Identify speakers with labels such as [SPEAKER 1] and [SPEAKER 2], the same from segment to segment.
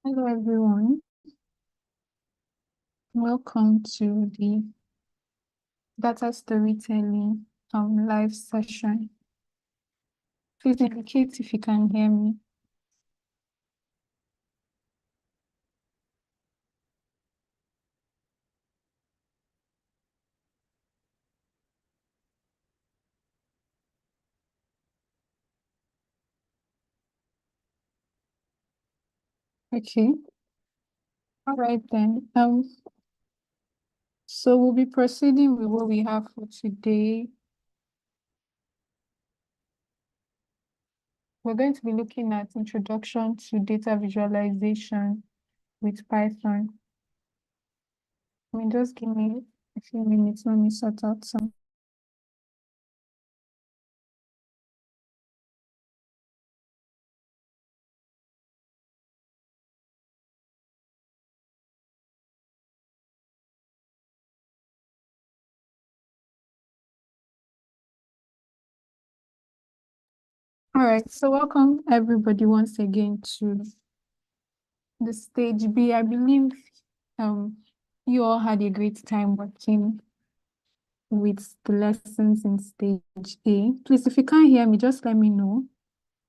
[SPEAKER 1] Hello, everyone. Welcome to the data storytelling live session. Please indicate if you can hear me. Okay. All right then. So we'll be proceeding with what we have for today. We're going to be looking at introduction to data visualization with Python. Just give me a few minutes. Let me sort out some. All right. So welcome everybody once again to the stage B. I believe you all had a great time working with the lessons in stage A. Please, if you can't hear me, just let me know.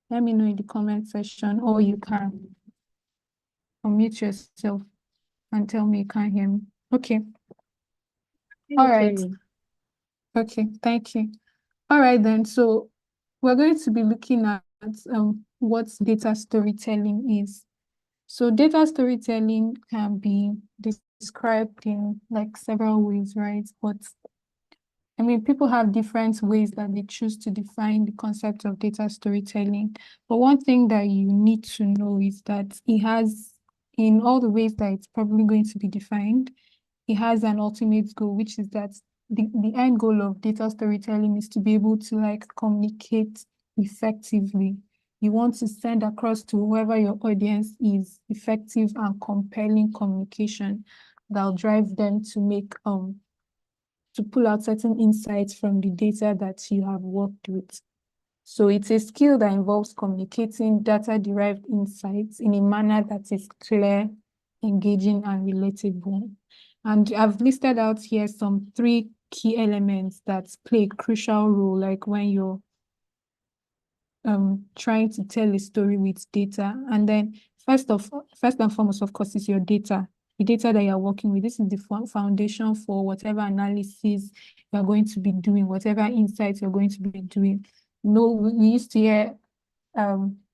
[SPEAKER 1] Let me know in the comment section, or you can unmute yourself and tell me you can't hear me. Okay. All right. Okay, thank you. All right then. So we're going to be looking at what data storytelling is. So data storytelling can be described in like several ways, right? But people have different ways that they choose to define the concept of data storytelling. But one thing that you need to know is that it has, in all the ways that it's probably going to be defined, it has an ultimate goal, which is that the end goal of data storytelling is to be able to like communicate effectively. You want to send across to whoever your audience is effective and compelling communication that'll drive them to make to pull out certain insights from the data that you have worked with. So it's a skill that involves communicating data-derived insights in a manner that is clear, engaging, and relatable. And I've listed out here some three key elements that play a crucial role, like when you're trying to tell a story with data. And then first and foremost, of course, is your data. The data that you're working with. This is the foundation for whatever analysis you're going to be doing, whatever insights you're going to be doing. No, we used to hear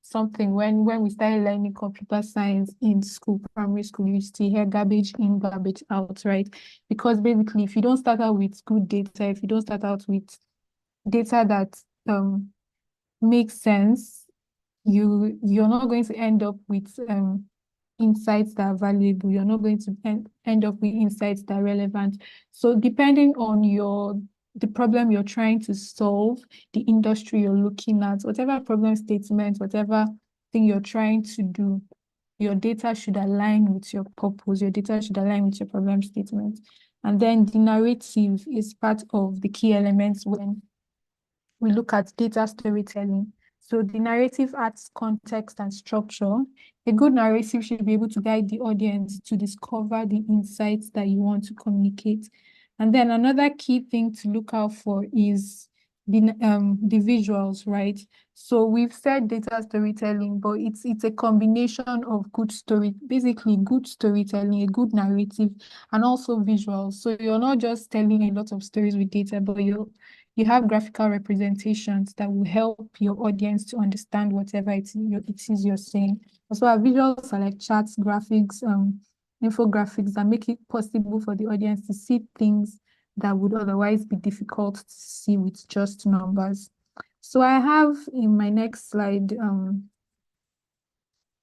[SPEAKER 1] something when we started learning computer science in school, primary school, you used to hear garbage in, garbage out, right? Because basically, if you don't start out with good data, if you don't start out with data that makes sense, you're not going to end up with insights that are valuable. You're not going to end up with insights that are relevant. So depending on the problem you're trying to solve, the industry you're looking at, whatever problem statement, whatever thing you're trying to do, your data should align with your purpose. Your data should align with your problem statement. And then the narrative is part of the key elements when we look at data storytelling. So the narrative adds context and structure. A good narrative should be able to guide the audience to discover the insights that you want to communicate. And then another key thing to look out for is the visuals, right? So we've said data storytelling, but it's a combination of good story, basically good storytelling, a good narrative, and also visuals. So you're not just telling a lot of stories with data, but you have graphical representations that will help your audience to understand whatever it is you're saying. Also, our visuals are like charts, graphics, infographics that make it possible for the audience to see things that would otherwise be difficult to see with just numbers. So I have in my next slide, I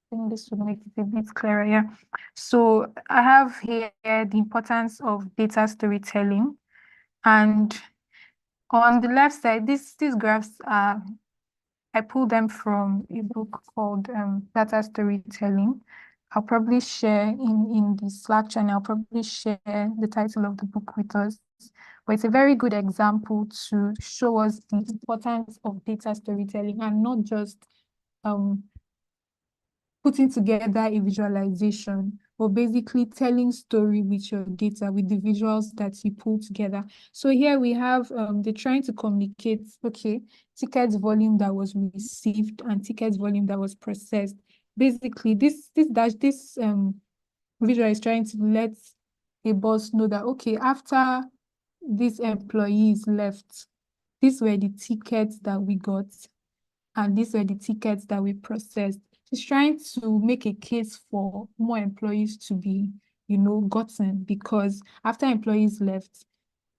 [SPEAKER 1] think this would make it a bit clearer. Yeah. So I have here the importance of data storytelling. And on the left side, these graphs are, I pulled them from a book called Data Storytelling. I'll probably share in the Slack channel, I'll probably share the title of the book with us. But it's a very good example to show us the importance of data storytelling and not just putting together a visualization, or basically telling story with your data, with the visuals that you pull together. So here we have, they're trying to communicate, okay, ticket volume that was received and ticket volume that was processed. Basically, this visual is trying to let a boss know that, okay, after these employees left, these were the tickets that we got, and these were the tickets that we processed. She's trying to make a case for more employees to be, gotten, because after employees left,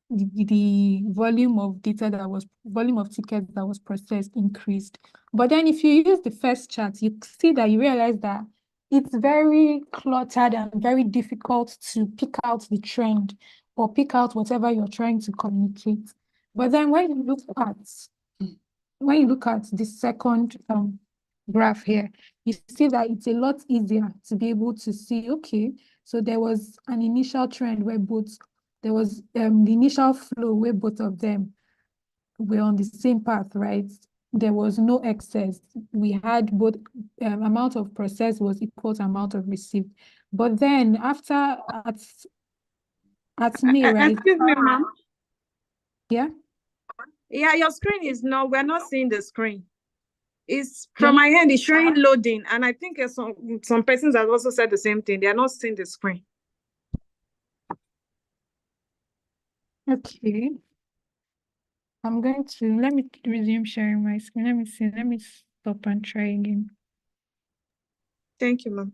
[SPEAKER 1] the volume of tickets that was processed increased. But then if you use the first chart, you see that you realize that it's very cluttered and very difficult to pick out the trend or pick out whatever you're trying to communicate. But then when you look at the second graph here, you see that it's a lot easier to be able to see, okay, so there was an initial trend where there was the initial flow where both of them were on the same path, right? There was no excess. We had both amount of processed was equal to amount of received. But then after at May, right?
[SPEAKER 2] Excuse me, ma'am.
[SPEAKER 1] Yeah.
[SPEAKER 2] Yeah, your screen is we're not seeing the screen. It's from my hand, it's showing loading. And I think some persons have also said the same thing. They are not seeing the screen.
[SPEAKER 1] Okay. I'm going to, let me resume sharing my screen. Let me see. Let me stop and try again.
[SPEAKER 2] Thank you, ma'am.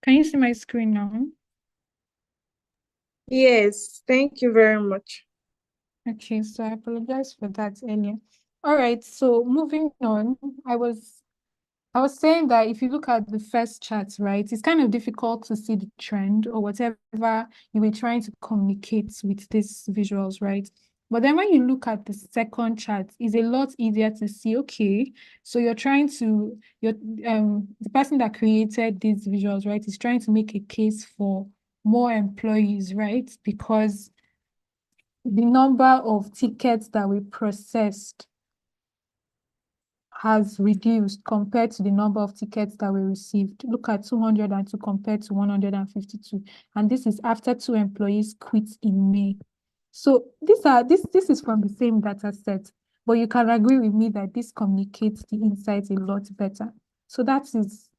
[SPEAKER 1] Can you see my screen now?
[SPEAKER 2] Yes, thank you very much.
[SPEAKER 1] Okay, so I apologize for that earlier. All right, so moving on, I was saying that if you look at the first chart, right, it's kind of difficult to see the trend or whatever you were trying to communicate with these visuals, right? But then when you look at the second chart, it's a lot easier to see, okay, so the person that created these visuals, right, is trying to make a case for more employees, right? Because the number of tickets that we processed has reduced compared to the number of tickets that we received. Look at 202 compared to 152. And this is after 2 employees quit in May. So this is from the same data set, but you can agree with me that this communicates the insights a lot better. So that is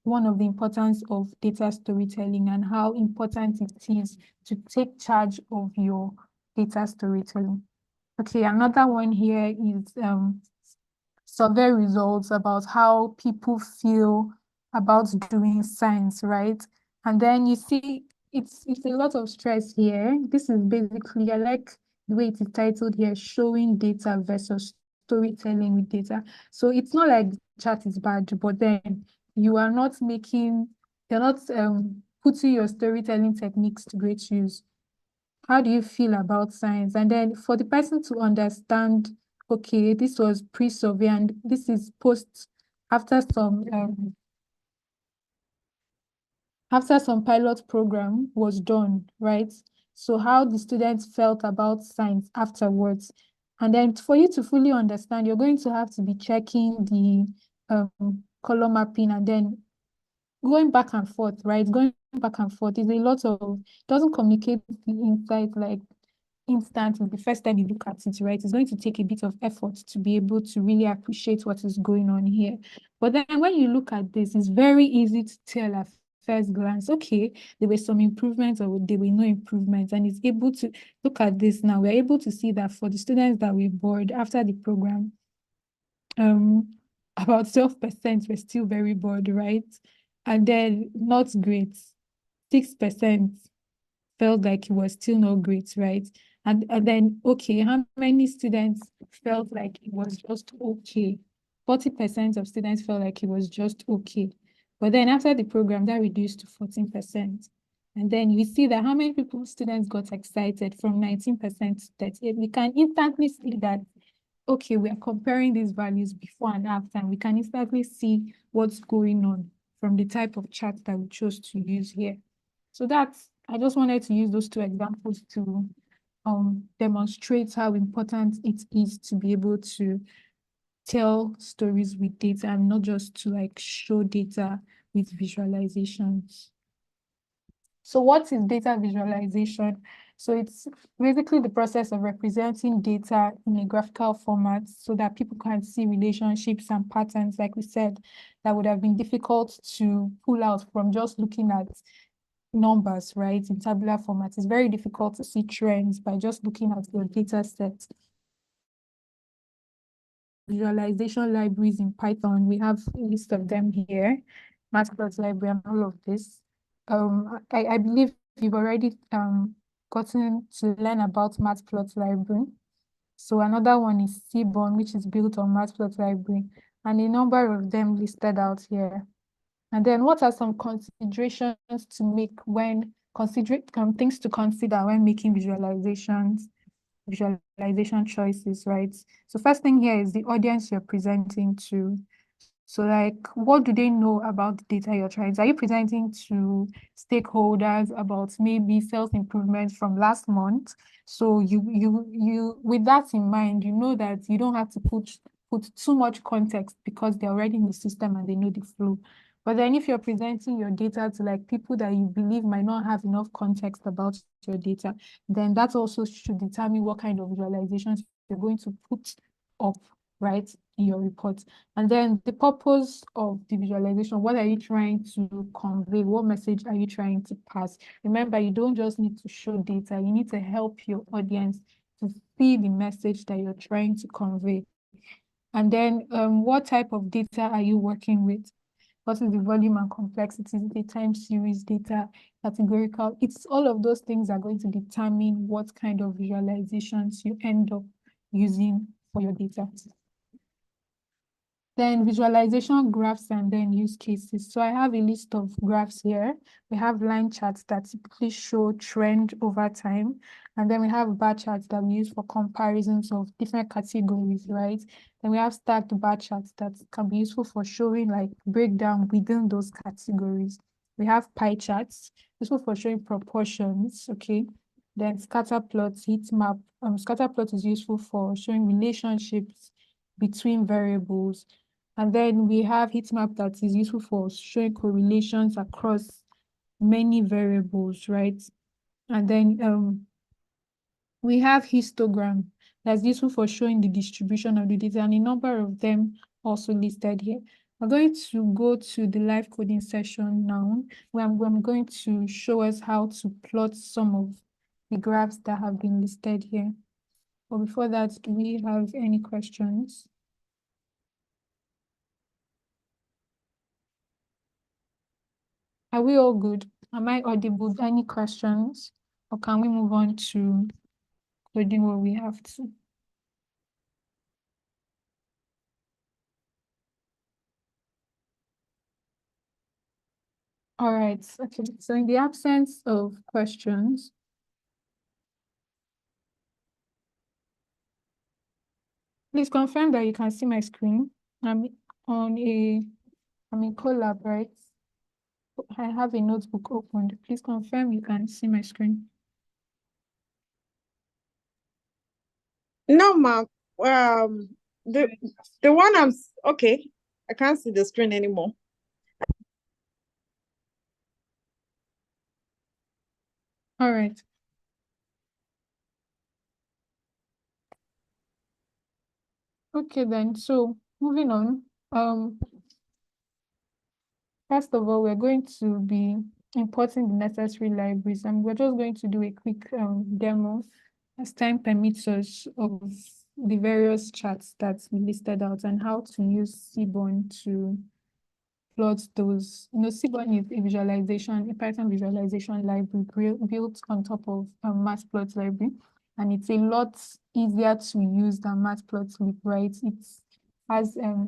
[SPEAKER 1] one of the importance of data storytelling and how important it is to take charge of your data storytelling. Okay, another one here is survey results about how people feel about doing science, right? And then you see it's a lot of stress here. This is basically, I like the way it is titled here, showing data versus storytelling with data. So it's not like the chat is bad, but then you're not putting your storytelling techniques to great use. How do you feel about science? And then for the person to understand, okay, this was pre-survey and this is post after some pilot program was done, right? So how the students felt about science afterwards. And then for you to fully understand, you're going to have to be checking the color mapping and then going back and forth, right? Going back and forth is a lot of, doesn't communicate the insight like instantly the first time you look at it, right? It's going to take a bit of effort to be able to really appreciate what is going on here. But then when you look at this, it's very easy to tell at first glance, okay, there were some improvements or there were no improvements. And it's able to look at this now. We're able to see that for the students that we board after the program, about 12% were still very bored, right? And then not great. 6% felt like it was still not great, right? And then, okay, how many students felt like it was just okay? 40% of students felt like it was just okay. But then after the program, that reduced to 14%. And then you see that how many students got excited from 19% to 38%. We can instantly see that okay, we are comparing these values before and after, and we can instantly see what's going on from the type of chart that we chose to use here. So I just wanted to use those two examples to demonstrate how important it is to be able to tell stories with data and not just to like show data with visualizations. So what is data visualization? So it's basically the process of representing data in a graphical format so that people can see relationships and patterns, like we said, that would have been difficult to pull out from just looking at numbers, right? In tabular format, it's very difficult to see trends by just looking at your data set. Visualization libraries in Python, we have a list of them here, Matplotlib library and all of this. I believe you've already gotten to learn about Matplotlib library. So another one is Seaborn, which is built on Matplotlib library, and a number of them listed out here. And then what are some considerations to make when things to consider when making visualization choices, right? So first thing here is the audience you're presenting to. So like, what do they know about the data you're trying to? Are you presenting to stakeholders about maybe self-improvement from last month? So you with that in mind, you know that you don't have to put too much context because they're already in the system and they know the flow. But then if you're presenting your data to like people that you believe might not have enough context about your data, then that also should determine what kind of visualizations you're going to put up, right, in your report. And then the purpose of the visualization, what are you trying to convey? What message are you trying to pass? Remember, you don't just need to show data, you need to help your audience to see the message that you're trying to convey. And then what type of data are you working with? What is the volume and complexity? Is it a time series data, categorical? It's all of those things are going to determine what kind of visualizations you end up using for your data. Then visualization graphs and then use cases. So I have a list of graphs here. We have line charts that typically show trend over time. And then we have bar charts that we use for comparisons of different categories, right? Then we have stacked bar charts that can be useful for showing like breakdown within those categories. We have pie charts, useful for showing proportions, okay? Then scatter plots, heat map. Scatter plot is useful for showing relationships between variables. And then we have heat map that is useful for showing correlations across many variables, right? And then we have histogram that's useful for showing the distribution of the data, and a number of them also listed here. We're going to go to the live coding session now, where I'm going to show us how to plot some of the graphs that have been listed here. But before that, do we have any questions? Are we all good? Am I audible? Any questions? Or can we move on to coding what we have to? All right, okay. So in the absence of questions, please confirm that you can see my screen. I'm in Colab, right? I have a notebook opened. Please confirm you can see my screen.
[SPEAKER 2] No, ma'am. The one okay. I can't see the screen anymore.
[SPEAKER 1] All right. Okay then. So moving on. First of all, we're going to be importing the necessary libraries, and we're just going to do a quick demo as time permits us of the various charts that we listed out and how to use Seaborn to plot those. Seaborn is a visualization, a Python visualization library built on top of a Matplotlib library, and it's a lot easier to use than Matplotlib, right? It's has a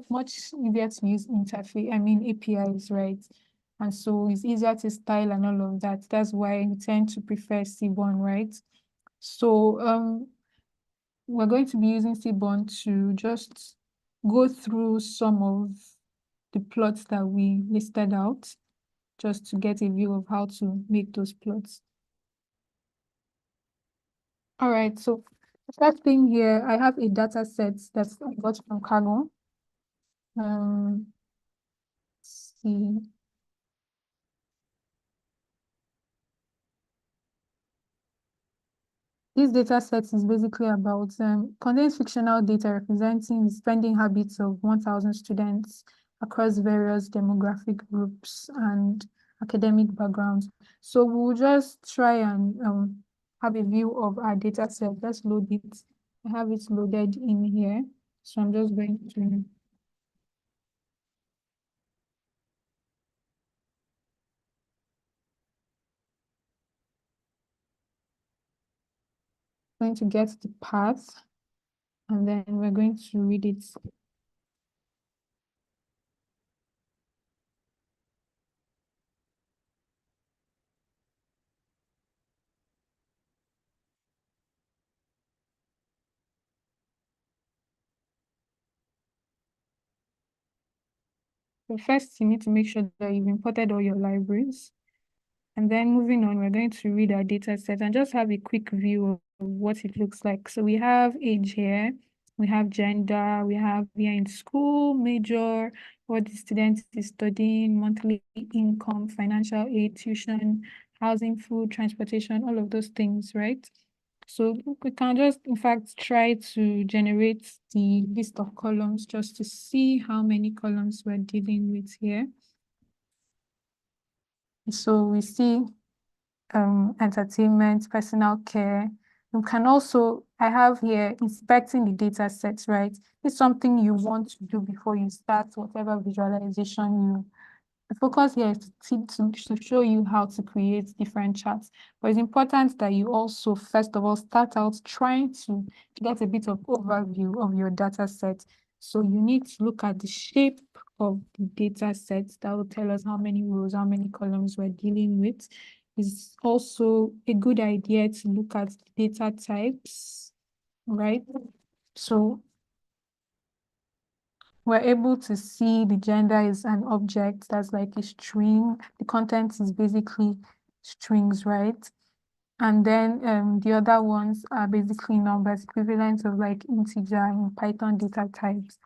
[SPEAKER 1] much easier to use interface, APIs, right? And so it's easier to style and all of that. That's why we tend to prefer Seaborn, right? So we're going to be using Seaborn to just go through some of the plots that we listed out, just to get a view of how to make those plots. All right, so the first thing here, I have a data set that I got from Kaggle. Let's see. This data set is basically about contains fictional data representing the spending habits of 1,000 students across various demographic groups and academic backgrounds. So we'll just try and have a view of our data set. Let's load it. I have it loaded in here. So I'm just going to get the path, and then we're going to read it. So first, you need to make sure that you've imported all your libraries. And then moving on, we're going to read our data set and just have a quick view of what it looks like. So we have age here, we have gender, we have here in school, major, what the student is studying, monthly income, financial aid, tuition, housing, food, transportation, all of those things, right? So we can just, in fact, try to generate the list of columns just to see how many columns we're dealing with here. So we see entertainment, personal care. You can also, I have here inspecting the data sets, right? It's something you want to do before you start whatever visualization you. The focus here is to show you how to create different charts. But it's important that you also, first of all, start out trying to get a bit of overview of your data set. So you need to look at the shape of the data set that will tell us how many rows, how many columns we're dealing with. It's also a good idea to look at data types, right? So we're able to see the gender is an object that's like a string. The content is basically strings, right? And then the other ones are basically numbers, equivalent of like integer in Python data types.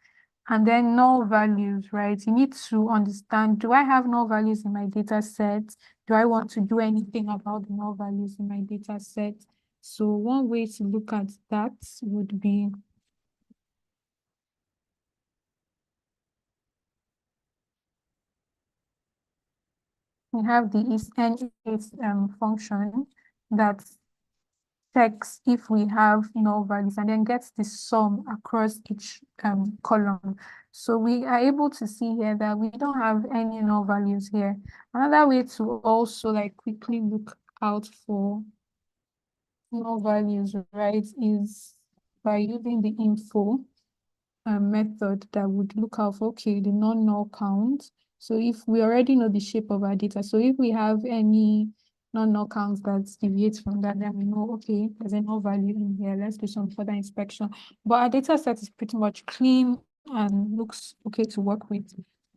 [SPEAKER 1] And then null values, right? You need to understand, do I have null values in my data set? Do I want to do anything about the null values in my data set? So one way to look at that would be we have the is function that checks if we have null values and then gets the sum across each column. So we are able to see here that we don't have any null values here. Another way to also like quickly look out for null values, right, is by using the info method that would look out for, okay, the non-null count. So if we already know the shape of our data, so if we have any non-null counts that deviates from that, then we know, okay, there's a null value in here. Let's do some further inspection. But our data set is pretty much clean and looks okay to work with.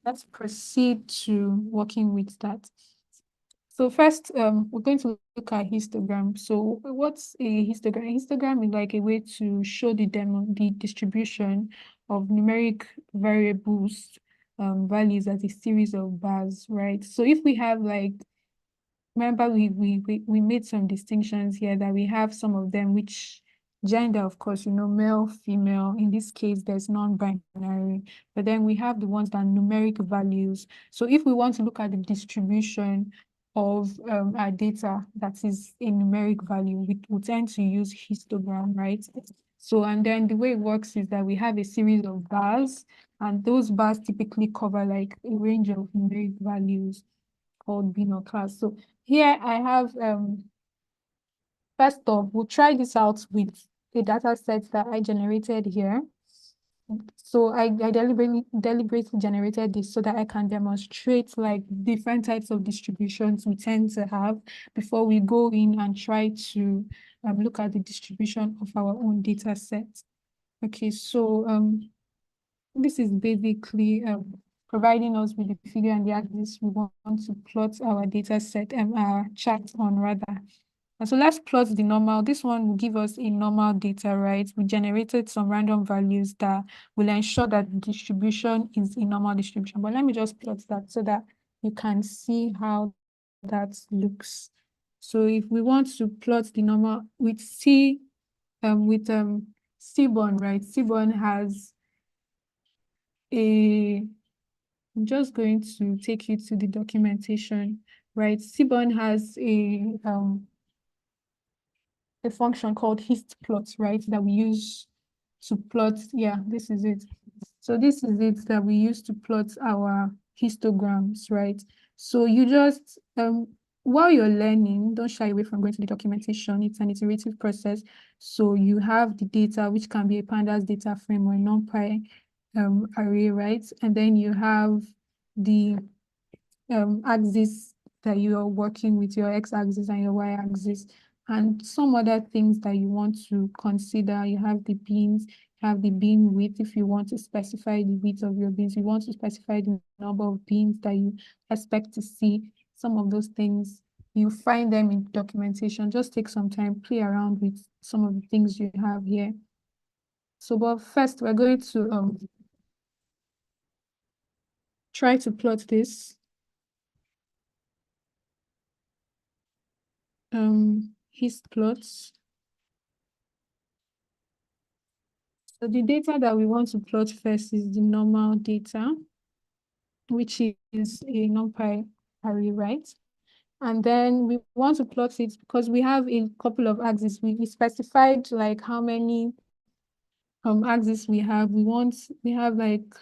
[SPEAKER 1] Let's proceed to working with that. So first, we're going to look at histogram. So what's a histogram? A histogram is like a way to show the distribution of numeric variables values as a series of bars, right? So if we have like, remember we made some distinctions here that we have some of them which gender, of course, male, female. In this case, there's non-binary, but then we have the ones that are numeric values. So if we want to look at the distribution of our data that is a numeric value, we tend to use histogram, right? So, and then the way it works is that we have a series of bars, and those bars typically cover like a range of numeric values called bin or class. So here I have, first off, we'll try this out with the data set that I generated here. So I deliberately generated this so that I can demonstrate like different types of distributions we tend to have before we go in and try to look at the distribution of our own data set. Okay, so this is basically providing us with the figure and the axis we want to plot our data set and our chart on rather. And so let's plot the normal. This one will give us a normal data, right? We generated some random values that will ensure that the distribution is a normal distribution. But let me just plot that so that you can see how that looks. So if we want to plot the normal with Seaborn, right? Seaborn has I'm just going to take you to the documentation, right? Seaborn has a function called histplot, right? That we use to plot. Yeah, this is it. So this is it that we use to plot our histograms, right? So you just while you're learning, don't shy away from going to the documentation. It's an iterative process. So you have the data, which can be a pandas data frame or a NumPy array, right? And then you have the axis that you are working with, your x-axis and your y-axis, and some other things that you want to consider. You have the beans, you have the bean width. If you want to specify the width of your beans, you want to specify the number of beans that you expect to see. Some of those things, you find them in documentation. Just take some time, play around with some of the things you have here. So, but first we're going to try to plot this. Histplots. So the data that we want to plot first is the normal data, which is a NumPy array, right? And then we want to plot it because we have a couple of axes. We specified like how many axes we have. We have like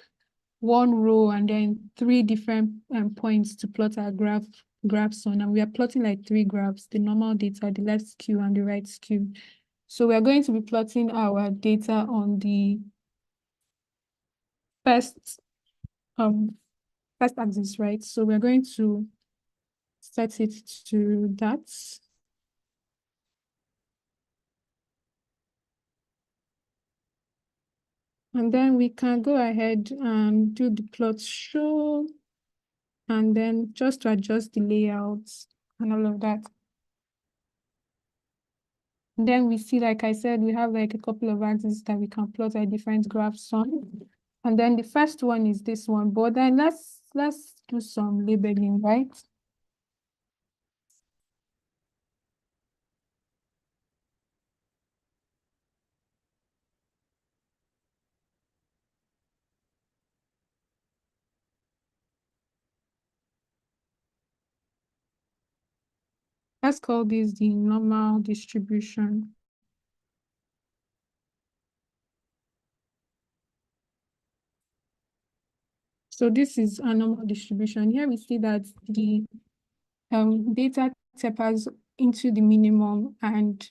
[SPEAKER 1] one row and then 3 different points to plot our graphs on, and we are plotting like 3 graphs: the normal data, the left skew, and the right skew. So we are going to be plotting our data on the first axis, right? So we're going to set it to that. And then we can go ahead and do the plot show, and then just to adjust the layouts and all of that. And then we see, like I said, we have like a couple of axes that we can plot our different graphs on. And then the first one is this one, but then let's do some labeling, right? Let's call this the normal distribution. So this is a normal distribution. Here we see that the data tapers into the minimum and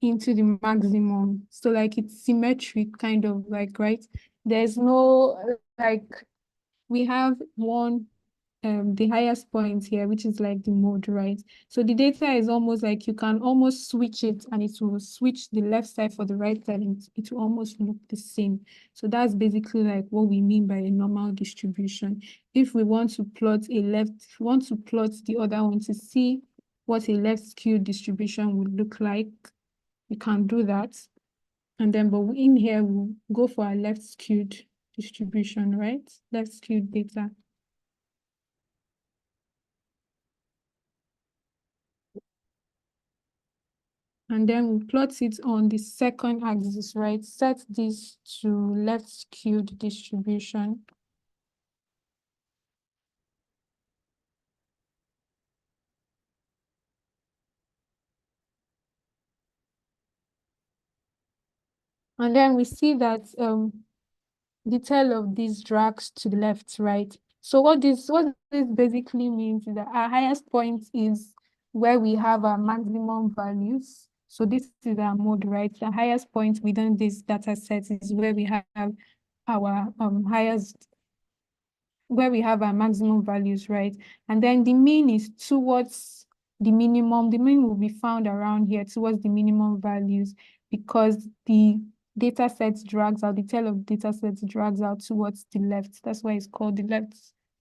[SPEAKER 1] into the maximum. So like it's symmetric kind of like, right? There's no like, we have one the highest point here, which is like the mode, right? So the data is almost like you can almost switch it and it will switch the left side for the right side and it will almost look the same. So that's basically like what we mean by a normal distribution. If we want to plot the other one to see what a left skewed distribution would look like, we can do that. And then, but in here, we'll go for a left skewed distribution, right? Left skewed data. And then we plot it on the second axis, right? Set this to left skewed distribution. And then we see that the tail of this drags to the left, right? So what this basically means is that our highest point is where we have our maximum values. So this is our mode, right? The highest point within this data set is where we have our highest, where we have our maximum values, right? And then the mean is towards the minimum. The mean will be found around here towards the minimum values, because the data set drags out, the tail of data set drags out towards the left. That's why it's called the left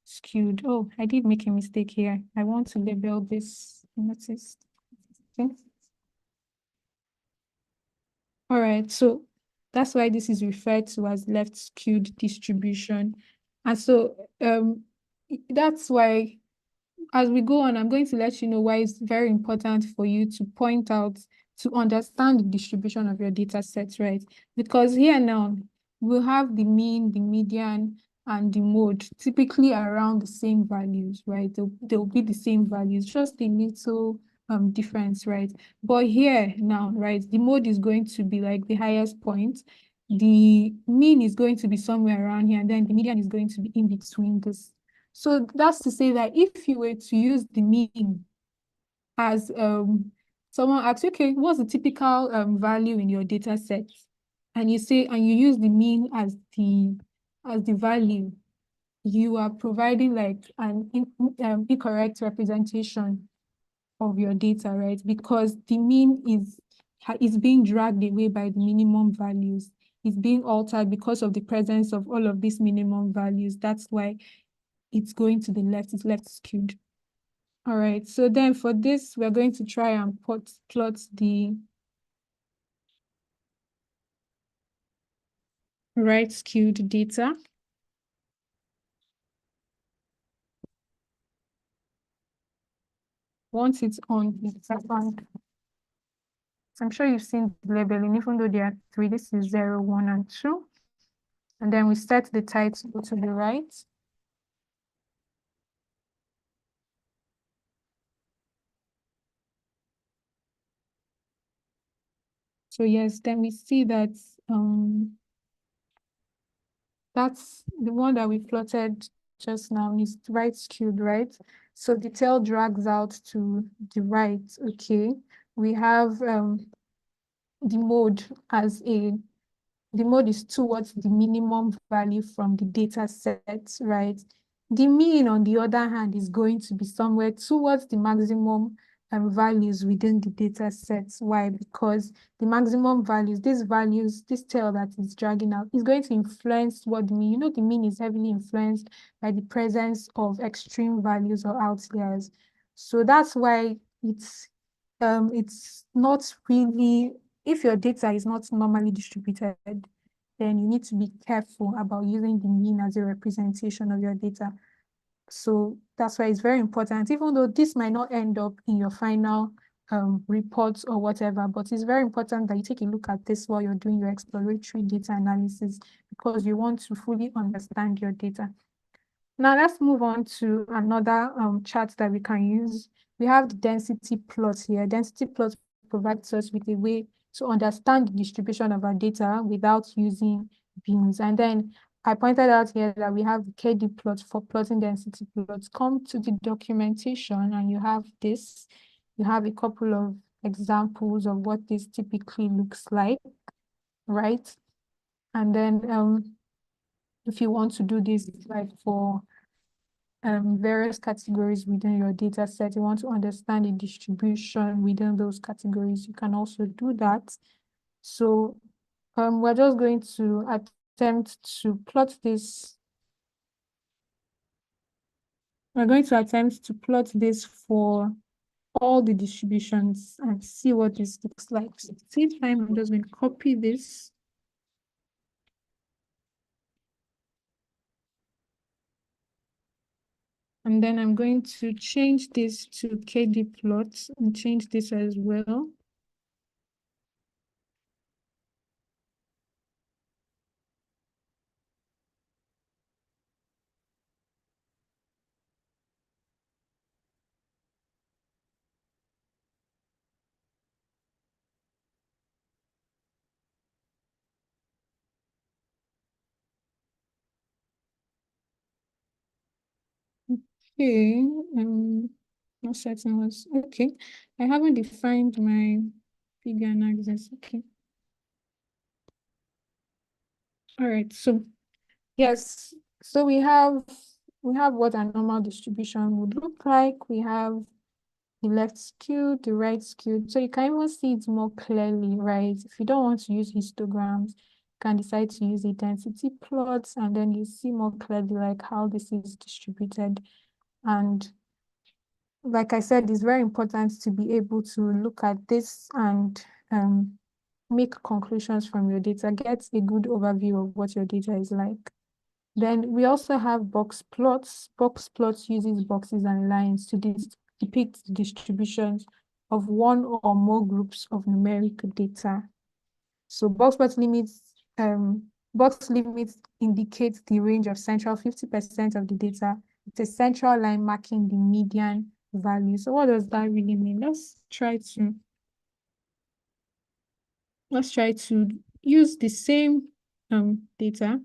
[SPEAKER 1] skewed. Oh, I did make a mistake here. I want to label this. Notice. Okay. All right, so that's why this is referred to as left skewed distribution. And so that's why, as we go on, I'm going to let you know why it's very important for you to point out, to understand the distribution of your data sets, right? Because here now, we'll have the mean, the median, and the mode typically around the same values, right? They'll be the same values, just a little difference, right? But here now, right, the mode is going to be like the highest point. The mean is going to be somewhere around here, and then the median is going to be in between this. So that's to say that if you were to use the mean as someone asks, okay, what's the typical value in your data set? And you say, and you use the mean as the value, you are providing like an incorrect representation of your data, right? Because the mean is being dragged away by the minimum values. It's being altered because of the presence of all of these minimum values. That's why it's going to the left, it's left skewed. All right, so then for this, we're going to try and plot the right skewed data. Once it's on, I'm sure you've seen the labeling, even though there are three, this is 0, 1, and 2. And then we set the title to the right. So yes, then we see that that's the one that we plotted just now is right skewed, right? So the tail drags out to the right, okay? We have the mode as the mode is towards the minimum value from the data set, right? The mean, on the other hand, is going to be somewhere towards the maximum values within the data sets. Why? Because the maximum values, this tail that is dragging out, is going to influence what the mean. You know, the mean is heavily influenced by the presence of extreme values or outliers. So that's why it's not really, if your data is not normally distributed, then you need to be careful about using the mean as a representation of your data. So that's why it's very important, even though this might not end up in your final reports or whatever, but it's very important that you take a look at this while you're doing your exploratory data analysis, because you want to fully understand your data. Now let's move on to another chart that we can use. We have the density plot here. Density plot provides us with a way to understand the distribution of our data without using bins. And then I pointed out here that we have the KD plot for plotting density plots. Come to the documentation and you have this. You have a couple of examples of what this typically looks like, right? And then if you want to do this like for various categories within your data set, you want to understand the distribution within those categories, you can also do that. So we're just going to attempt to plot this. We're going to attempt to plot this for all the distributions and see what this looks like. So at the same time, I'm just going to copy this. And then I'm going to change this to KD plot and change this as well. Okay, no setting was okay. I haven't defined my figure and axis. Okay. All right, so Yes. So we have what a normal distribution would look like. We have the left skewed, the right skewed. So you can even see it more clearly, right? If you don't want to use histograms, you can decide to use the density plots, and then you see more clearly like how this is distributed. And like I said, it's very important to be able to look at this and make conclusions from your data, get a good overview of what your data is like. Then we also have box plots. Box plots uses boxes and lines to depict the distributions of one or more groups of numeric data. So box limits indicate the range of central 50% of the data. It's a central line marking the median value. So what does that really mean? Let's try to use the same data.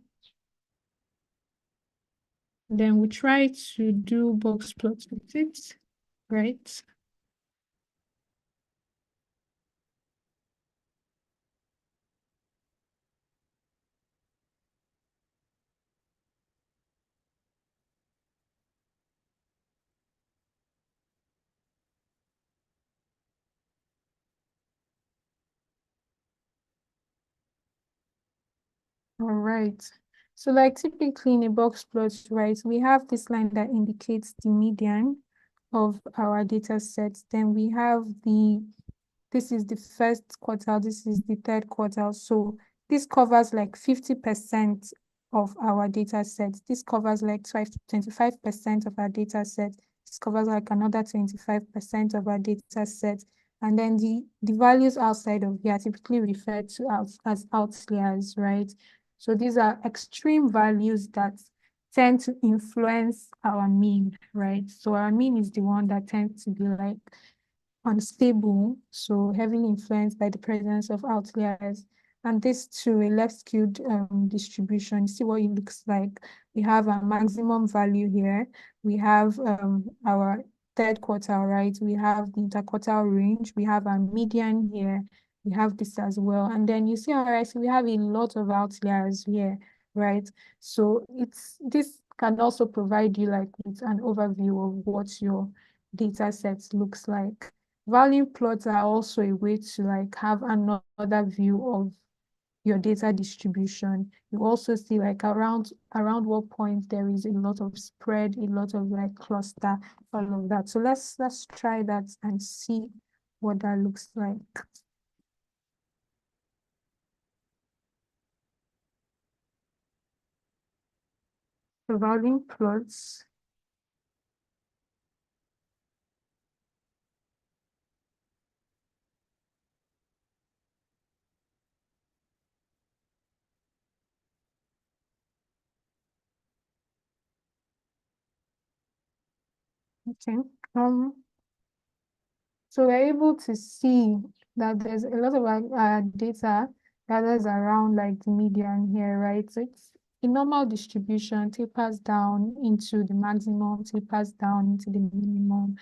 [SPEAKER 1] Then we try to do box plots with it, right? All right. So like typically in a box plot, right, we have this line that indicates the median of our data set. Then we have this is the first quartile, this is the third quartile. So this covers like 50% of our data set. This covers like 25% of our data set. This covers like another 25% of our data set. And then the values outside of here are typically referred to as outliers, right? So these are extreme values that tend to influence our mean, right? So our mean is the one that tends to be like unstable, so heavily influenced by the presence of outliers. And this to a left skewed distribution. See what it looks like. We have a maximum value here. We have our third quartile, right? We have the interquartile range. We have a median here. We have this as well. And then you see, all right, so we have a lot of outliers here, right? So this can also provide you like with an overview of what your data set looks like. Value plots are also a way to like have another view of your data distribution. You also see like around what point there is a lot of spread, a lot of like cluster, all of that. So let's try that and see what that looks like. So value plots. Okay. So we're able to see that there's a lot of data that is around like the median here, right? So it's a normal distribution, tapers down into the maximum, tapers down into the minimum.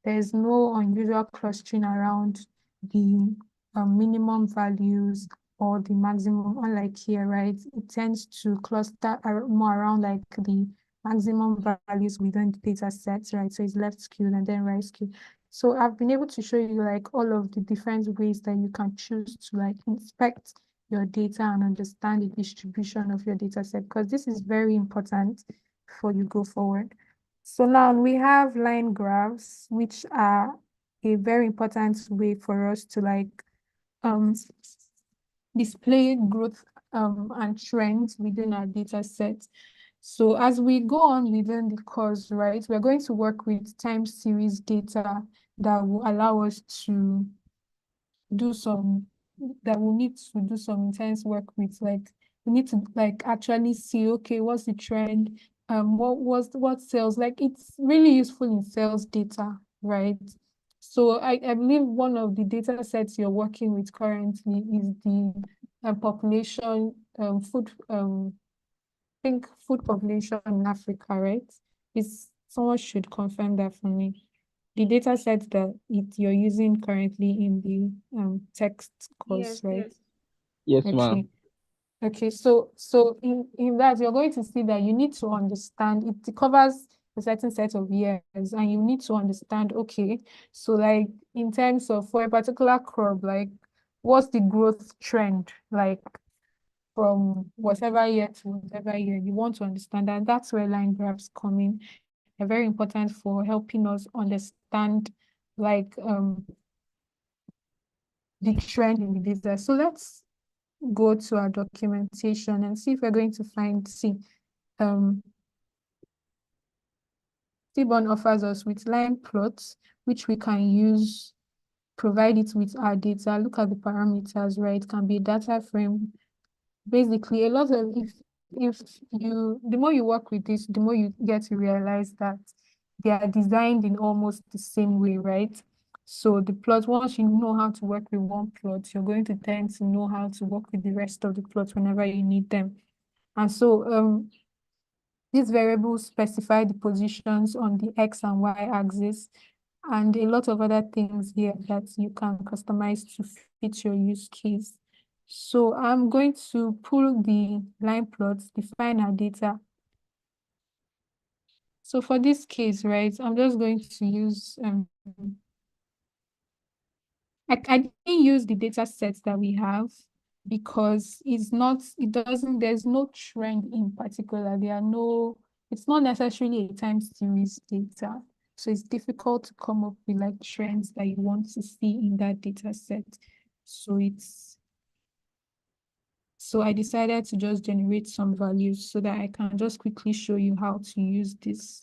[SPEAKER 1] There's no unusual clustering around the minimum values or the maximum, unlike here, right? It tends to cluster more around like the maximum values within the data sets, right? So it's left skewed and then right skewed. So I've been able to show you like all of the different ways that you can choose to like inspect your data and understand the distribution of your data set, because this is very important before you go forward. So now we have line graphs, which are a very important way for us to like display growth and trends within our data set. So as we go on within the course, right, we're going to work with time series data that will allow us to do some, that will need to do some intense work with. Like we need to like actually see, okay, what's the trend? What sales? Like it's really useful in sales data, right? So I believe one of the data sets you're working with currently is the population food I think food population in Africa, right? Is someone should confirm that for me. The data set that you're using currently in the text course,
[SPEAKER 2] Yes,
[SPEAKER 1] right?
[SPEAKER 2] yes.
[SPEAKER 3] Yes,
[SPEAKER 1] Okay.
[SPEAKER 3] ma'am.
[SPEAKER 1] Okay, so in that you're going to see that you need to understand it covers a certain set of years, and you need to understand, okay, so like in terms of for a particular crop, like what's the growth trend like from whatever year to whatever year. You want to understand that. That's where line graphs come in. They're very important for helping us understand like the trend in the data. So let's go to our documentation and see if we're going to find, Seaborn offers us with line plots, which we can use, provide it with our data, look at the parameters, right? It can be a data frame. Basically, a lot of, if you, the more you work with this, the more you get to realize that they are designed in almost the same way, right? So the plot, once you know how to work with one plot, you're going to tend to know how to work with the rest of the plots whenever you need them. And so these variables specify the positions on the X and Y axis, and a lot of other things here that you can customize to fit your use case. So I'm going to pull the line plots, define our data. So for this case, right, I'm just going to use, I didn't use the data sets that we have because there's no trend in particular. It's not necessarily a time series data. So it's difficult to come up with like trends that you want to see in that data set. So I decided to just generate some values so that I can just quickly show you how to use this.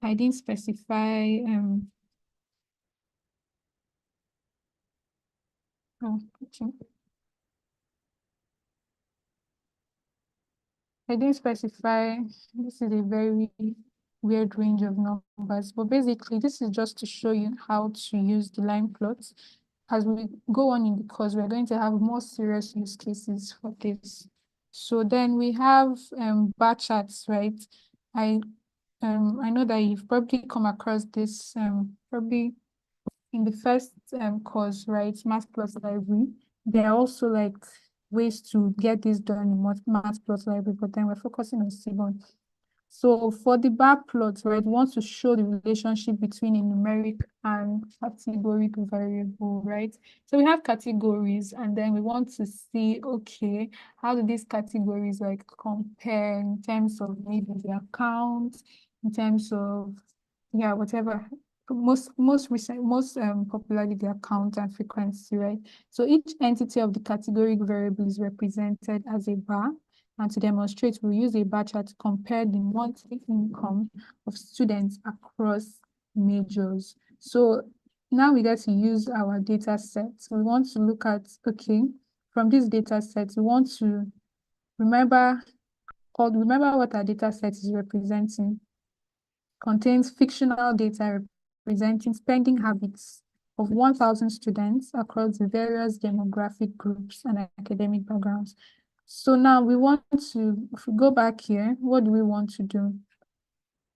[SPEAKER 1] I didn't specify, okay. I didn't specify, this is a very weird range of numbers, but basically this is just to show you how to use the line plots. As we go on in the course, we're going to have more serious use cases for this. So then we have bar charts, right? I know that you've probably come across this probably in the first course, right? Matplotlib library. There are also like ways to get this done in Matplotlib library, but then we're focusing on Seaborn. So for the bar plot, right, we want to show the relationship between a numeric and categoric variable, right? So we have categories, and then we want to see, okay, how do these categories like compare in terms of maybe their count, in terms of, yeah, whatever, most popularly their count and frequency, right? So each entity of the categoric variable is represented as a bar. And to demonstrate, we'll use a bar chart to compare the monthly income of students across majors. So now we get to use our data set. We want to look at, okay, from this data set, we want to remember what our data set is representing. Contains fictional data representing spending habits of 1,000 students across the various demographic groups and academic backgrounds. So now we want to, if we go back here, what do we want to do?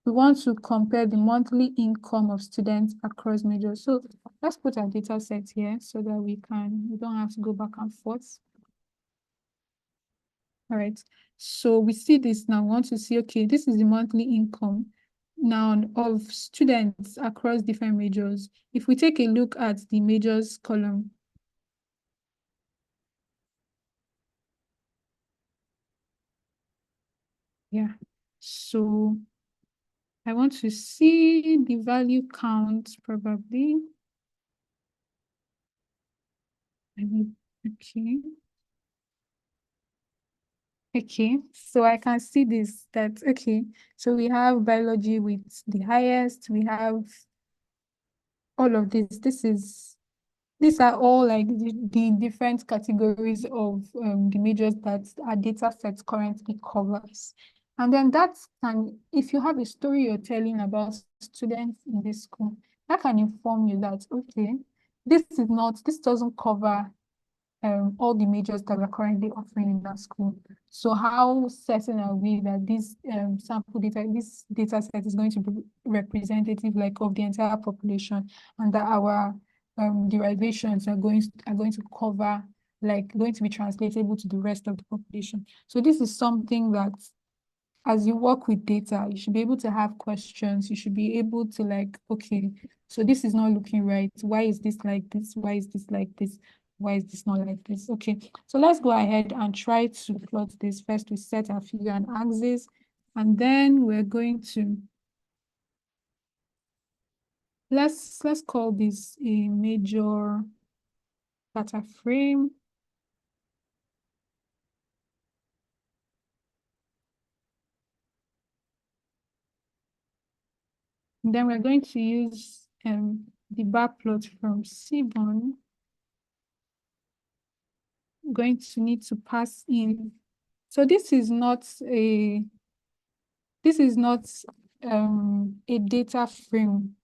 [SPEAKER 1] We want to compare the monthly income of students across majors. So let's put our data set here so that we don't have to go back and forth. All right, so we see this now. We want to see, okay, this is the monthly income now of students across different majors. If we take a look at the majors column, yeah, so I want to see the value count probably. Okay. Okay, so I can see this, that, okay, so we have biology with the highest, we have all of this. These are all like the different categories of the majors that our data set currently covers. And then if you have a story you're telling about students in this school, that can inform you that, okay, this doesn't cover all the majors that we're currently offering in that school. So how certain are we that this this data set is going to be representative like of the entire population, and that our derivations are going to cover, like going to be translatable to the rest of the population. So this is something that as you work with data, you should be able to have questions. You should be able to like, okay, so this is not looking right. Why is this like this? Why is this like this? Why is this not like this? Okay, so let's go ahead and try to plot this. First, we set our figure and axis, and then we're going to, let's call this a major data frame. And then we're going to use the bar plot from Seaborn. Going to need to pass in. So this is not a data frame.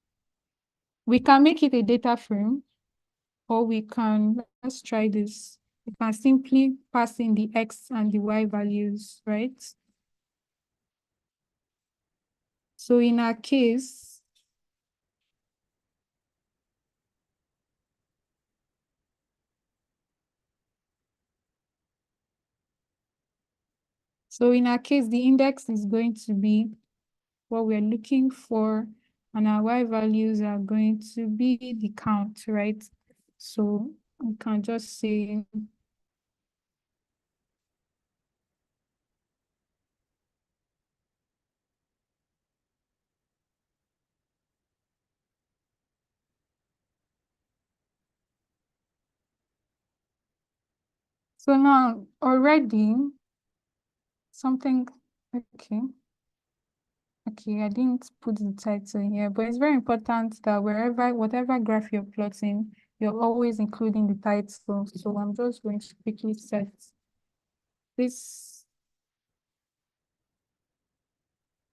[SPEAKER 1] We can make it a data frame, or we can, let's try this. We can simply pass in the X and the Y values, right? So in our case, the index is going to be what we're looking for, and our Y values are going to be the count, right? So we can just say so now already something, okay, I didn't put the title here, but it's very important that whatever graph you're plotting, you're always including the title. So I'm just going to quickly set this.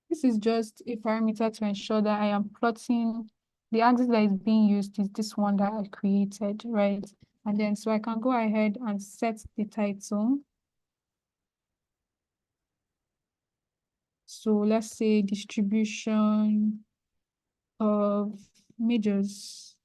[SPEAKER 1] This is just a parameter to ensure that I am plotting the axis that is being used is this one that I created, right? And then so I can go ahead and set the title. So let's say distribution of majors.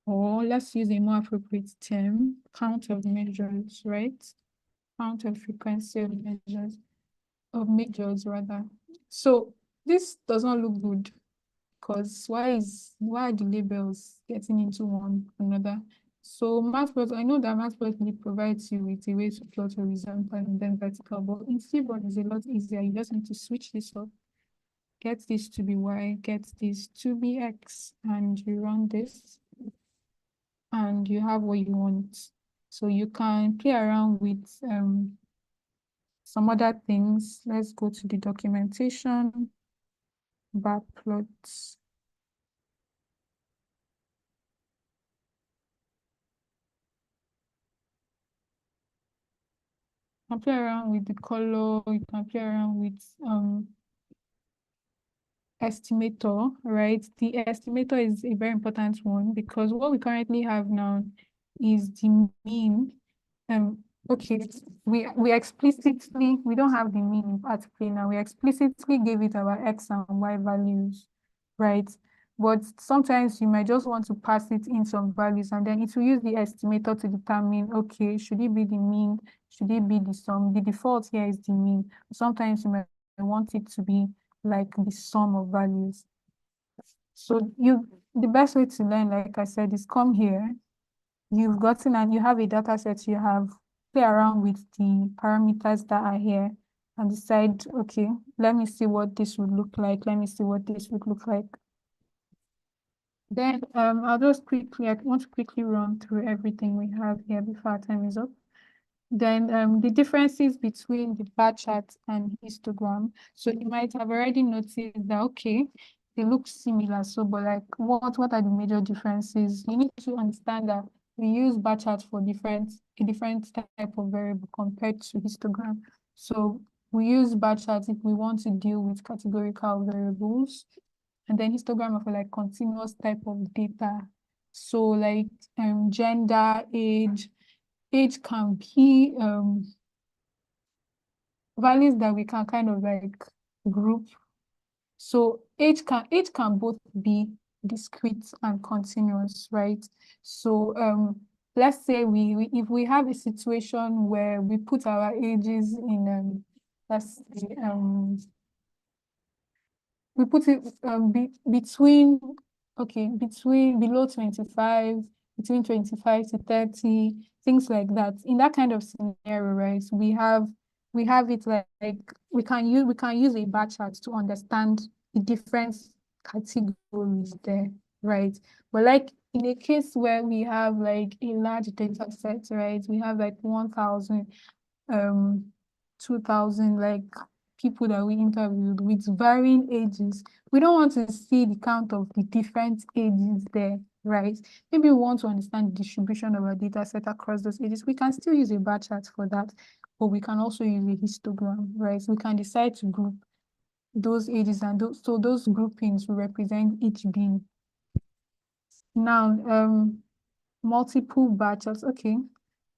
[SPEAKER 1] Or let's use a more appropriate term, count of majors, right? Count of frequency of majors rather. So this does not look good, because why are the labels getting into one another? So Matplotlib, I know that Matplotlib provides you with a way to plot horizontal and then vertical, but in Seaborn is a lot easier. You just need to switch this up, get this to be Y, get this to be X, and you run this, and you have what you want. So you can play around with some other things. Let's go to the documentation, bar plots. You can play around with the color, you can play around with estimator, right? The estimator is a very important one, because what we currently have now is the mean. Okay, we explicitly, we don't have the mean at play now. We explicitly gave it our X and Y values, right? But sometimes you might just want to pass it in some values, and then it will use the estimator to determine, okay, should it be the mean? Should it be the sum? The default here is the mean. Sometimes you might want it to be like the sum of values. So the best way to learn, like I said, is come here. You've gotten and you have a data set, you have play around with the parameters that are here and decide, okay, let me see what this would look like. Let me see what this would look like. Then I'll just quickly, I want to quickly run through everything we have here before our time is up. Then the differences between the bar chart and histogram. So you might have already noticed that, okay, they look similar. So, but like, what are the major differences? You need to understand that we use bar chart for a different type of variable compared to histogram. So we use bar chart if we want to deal with categorical variables, and then histogram for like continuous type of data. So like gender, age can be values that we can kind of like group. So age can both be discrete and continuous, right? So let's say if we have a situation where we put our ages in let's say we put it between below 25, between 25 to 30, things like that. In that kind of scenario, right, we have it like we can use a bar chart to understand the different categories there, right? But like in a case where we have like a large data set, right, we have like 1,000 um 2,000 like people that we interviewed with varying ages. We don't want to see the count of the different ages there, right? Maybe we want to understand the distribution of our data set across those ages. We can still use a bar chart for that, but we can also use a histogram, right? We can decide to group those ages, and those groupings will represent each being. Now, multiple bar charts. Okay,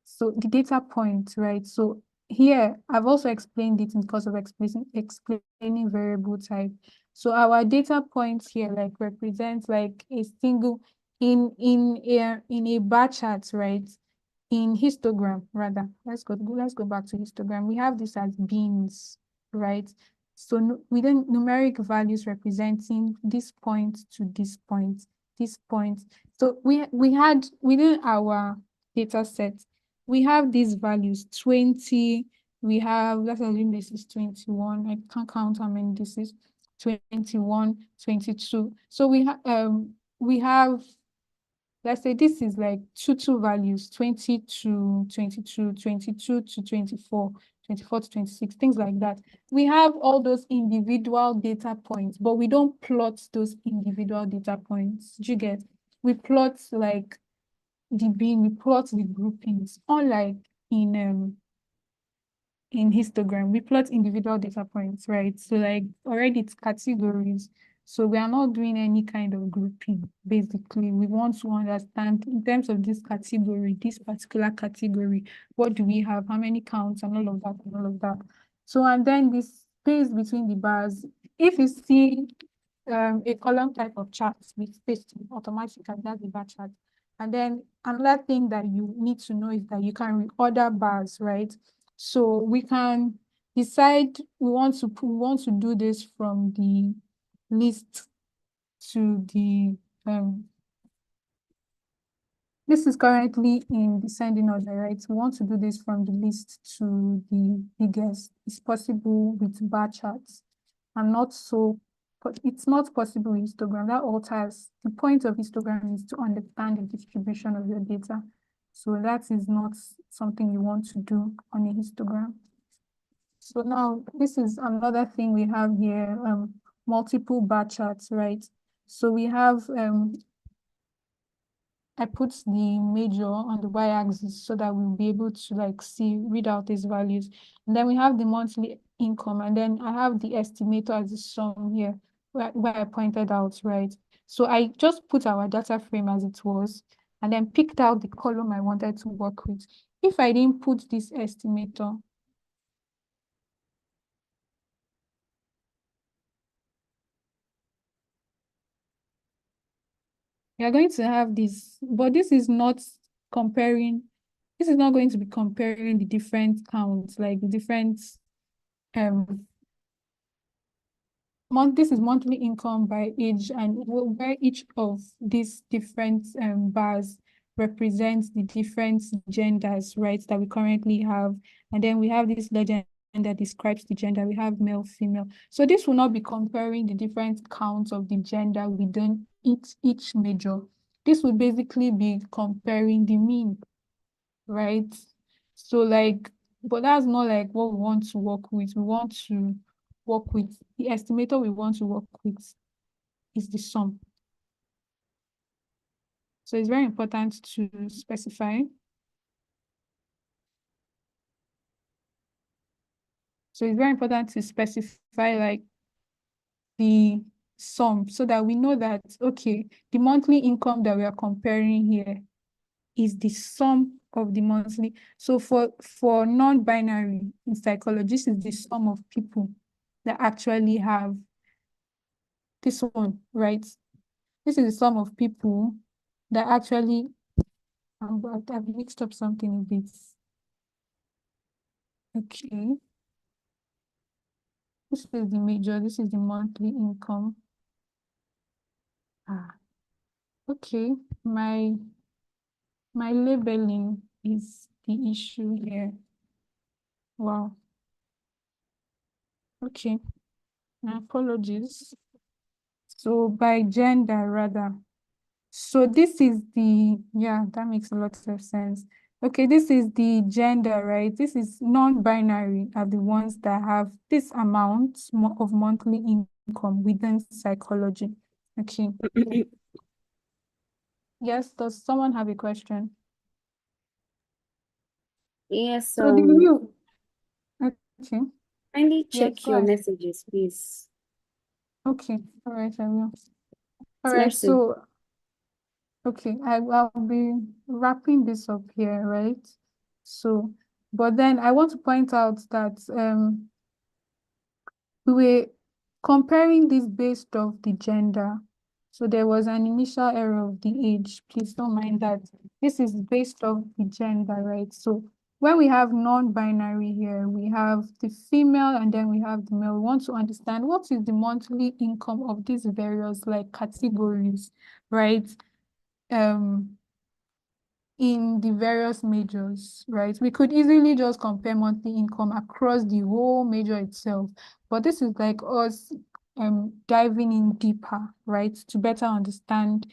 [SPEAKER 1] so the data point, right? So here I've also explained it in the course of explaining variable type. So our data point here like represents like a single in a bar chart, right? In histogram rather. Let's go back to histogram. We have this as beans, right? So within numeric values representing this point to this point, this point. So we had within our data set, we have these values 20, we have, let's assume this is 21. I can't count how many this is, 21, 22. So we have, let's say this is like two values, 20 to 22, 22 to 24, 24 to 26, things like that. We have all those individual data points, but we don't plot those individual data points. Do you get? We plot like we plot the groupings, unlike in histogram, we plot individual data points, right? So like already it's categories. So we are not doing any kind of grouping. Basically, we want to understand in terms of this category, this particular category, what do we have, how many counts, and all of that, and all of that. So, and then this space between the bars, if you see a column type of chart with space automatically, that's the bar chart. And then another thing that you need to know is that you can reorder bars, right? So we can decide we want to do this from the list to the this is currently in descending order, right? We want to do this from the least to the biggest. It's possible with bar charts and not so, but it's not possible with histogram. That alters, the point of histogram is to understand the distribution of your data. So that is not something you want to do on a histogram. So now this is another thing we have here, multiple bar charts, right? So we have, I put the major on the y-axis so that we'll be able to like read out these values. And then we have the monthly income, and then I have the estimator as the sum here, where I pointed out, right? So I just put our data frame as it was, and then picked out the column I wanted to work with. If I didn't put this estimator, you're going to have this, but this is not comparing, this is not going to be comparing the different counts, like the different this is monthly income by age, and where each of these different bars represents the different genders, right, that we currently have. And then we have this legend that describes the gender. We have male, female. So this will not be comparing the different counts of the gender within each major. This would basically be comparing the mean, right? So like, but that's not like what we want to work with. We want to work with the estimator we want to work with is the sum. So it's very important to specify. So it's very important to specify like the sum so that we know that, okay, the monthly income that we are comparing here is the sum of the monthly. So for non-binary in psychology, this is the sum of people that actually have this one, right? This is the sum of people that actually, I've mixed up something a bit. Okay. This is the major, this is the monthly income. Okay, my labeling is the issue here. Wow. Okay, my apologies. So by gender rather. So this is the, yeah, that makes a lot of sense. Okay, this is the gender, right? This is non-binary are the ones that have this amount of monthly income within psychology. Okay. Yes, does someone have a question?
[SPEAKER 3] Yes,
[SPEAKER 1] So the new, okay.
[SPEAKER 3] kindly
[SPEAKER 1] Yes,
[SPEAKER 3] check
[SPEAKER 1] go
[SPEAKER 3] your
[SPEAKER 1] ahead.
[SPEAKER 3] messages, please.
[SPEAKER 1] Okay, all right, I will. All right,
[SPEAKER 3] Mercy.
[SPEAKER 1] so, okay, I'll be wrapping this up here, right? So, but then I want to point out that we were comparing this based off the gender. So there was an initial error of the age. Please don't mind that. This is based off the gender, right? So when we have non-binary here, we have the female and then we have the male. We want to understand what is the monthly income of these various like categories, right? In the various majors, right? We could easily just compare monthly income across the whole major itself, but this is like us diving in deeper, right? To better understand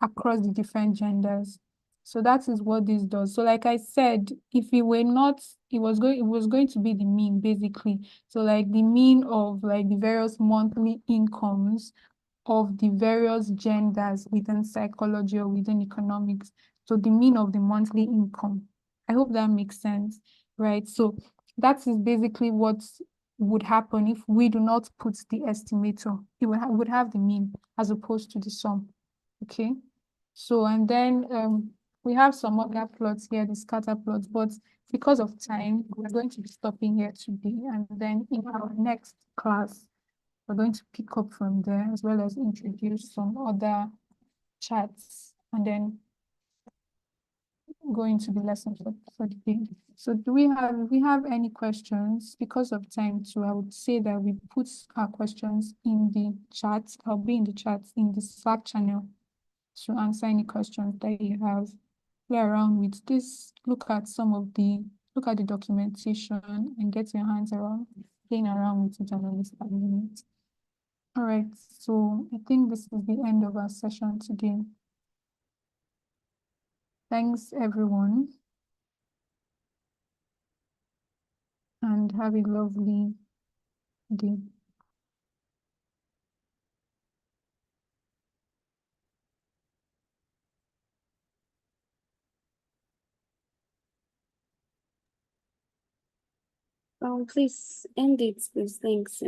[SPEAKER 1] across the different genders. So that is what this does. So like I said, if it were not, it was going to be the mean basically. So like the mean of like the various monthly incomes of the various genders within psychology or within economics. So the mean of the monthly income. I hope that makes sense, right? So that is basically what would happen if we do not put the estimator. It would have the mean as opposed to the sum, okay? So, and then we have some other plots here, the scatter plots, but because of time, we're going to be stopping here today. And then in our next class, we're going to pick up from there as well as introduce some other charts and then go into the lesson for the day. So do we have any questions? Because of time too, I would say that we put our questions in the chat. I'll be in the chat in the Slack channel to answer any questions that you have. Play around with this, look at the documentation and get your hands around playing around with it and understanding it. All right, so I think this is the end of our session today. Thanks, everyone, and have a lovely day.
[SPEAKER 3] Please end it, please. Thanks.